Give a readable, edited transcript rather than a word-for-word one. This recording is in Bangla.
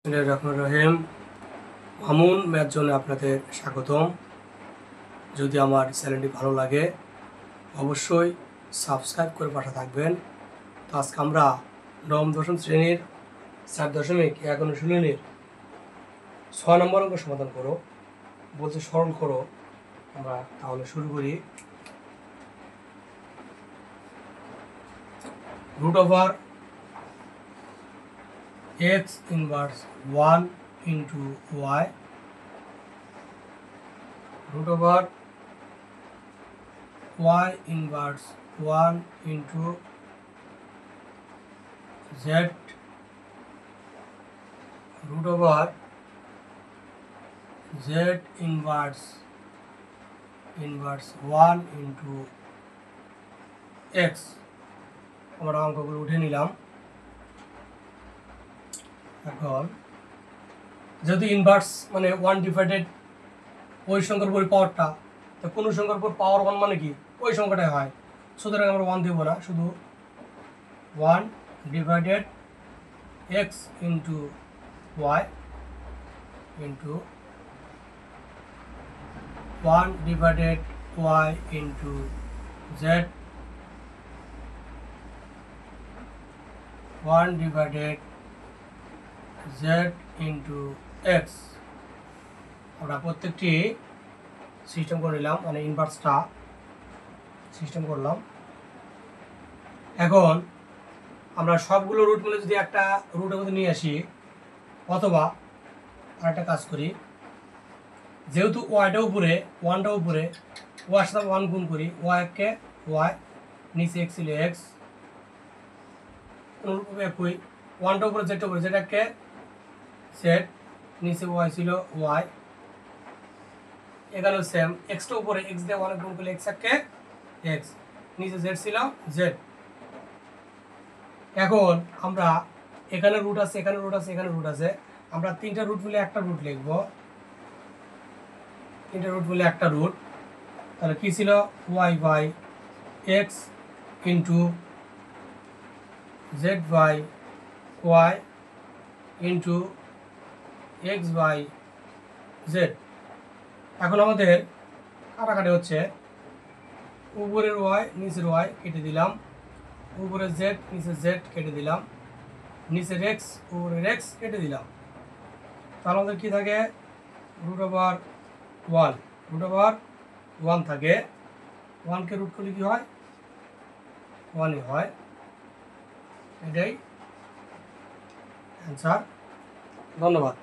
রহিম মামুন ম্যাথ জোনে আপনাদের স্বাগতম। যদি আমার চ্যানেলটি ভালো লাগে অবশ্যই সাবস্ক্রাইব করে পাশে থাকবেন। তো আজকে আমরা নবম দশম শ্রেণীর 4.1 অনুশীলনীর 6 নম্বর অঙ্ক সমাধান করো বলছে, সরল করো। আমরা তাহলে শুরু করি। Root over x inverse 1 into y, root over y inverse 1 into z, root over z inverse 1 into x। আমরা অঙ্কগুলো উঠে নিলাম। এখন যদি ইনভার্স মানে 1 ডিভাইডেড ওই সংখ্যার উপর পাওয়ারটা, তো কোনো সংখ্যার উপর পাওয়ার 1 মানে কি ওই সংখ্যাটাই হয়, সুতরাং আমরা 1 দেব না, শুধু 1 divided x into y into 1 divided y into z, 1 divided z into x. আমরা প্রত্যেকটি সিস্টেম করে নিলাম, মানে ইনভার্সটা সিস্টেম করলাম। এখন আমরা সবগুলো রুট মিলে যদি একটা রুটের মধ্যে নিয়ে আসি, অথবা আরেকটা কাজ করি, যেহেতু ওয়াইটা উপরে 1টা উপরে, ওয়ার সাথে 1 গুণ করি, ওয়াইকে ওয়াই নিচে এক্স ছিল এক্স, অনুরূপভাবে একই 1টা উপরে জেডটা উপরে, যেটাকে জেড নিচে ওয়াই ছিল ওয়াই, এখানেও সেম, এক্সটা উপরে এক্স দিয়ে 1 গুণ করলে এক্স একে এক্স, নিচে জেড ছিল জেড। এখন আমরা এখানে রুট আছে, এখানে রুট আছে, এখানে রুট আছে, আমরা 3টা রুট মিলে একটা রুট লিখব। 3টা রুট মিলে একটা রুট, তাহলে কি ছিল y by x into z by y into x by z. এখন আমাদের কাটাকাটি হচ্ছে, উপরের ওয়াই নিচের ওয়াই কেটে দিলাম, উপরের জেড নিচের জেড কেটে দিলাম, নিচের এক্স উপরের এক্স কেটে দিলাম। তাহলে আমাদের কী থাকে, রুট ওভার 1, রুট ওভার 1 থাকে। 1কে রুট করলে কী হয়, 1ই হয়। এটাই অ্যান্সার। ধন্যবাদ।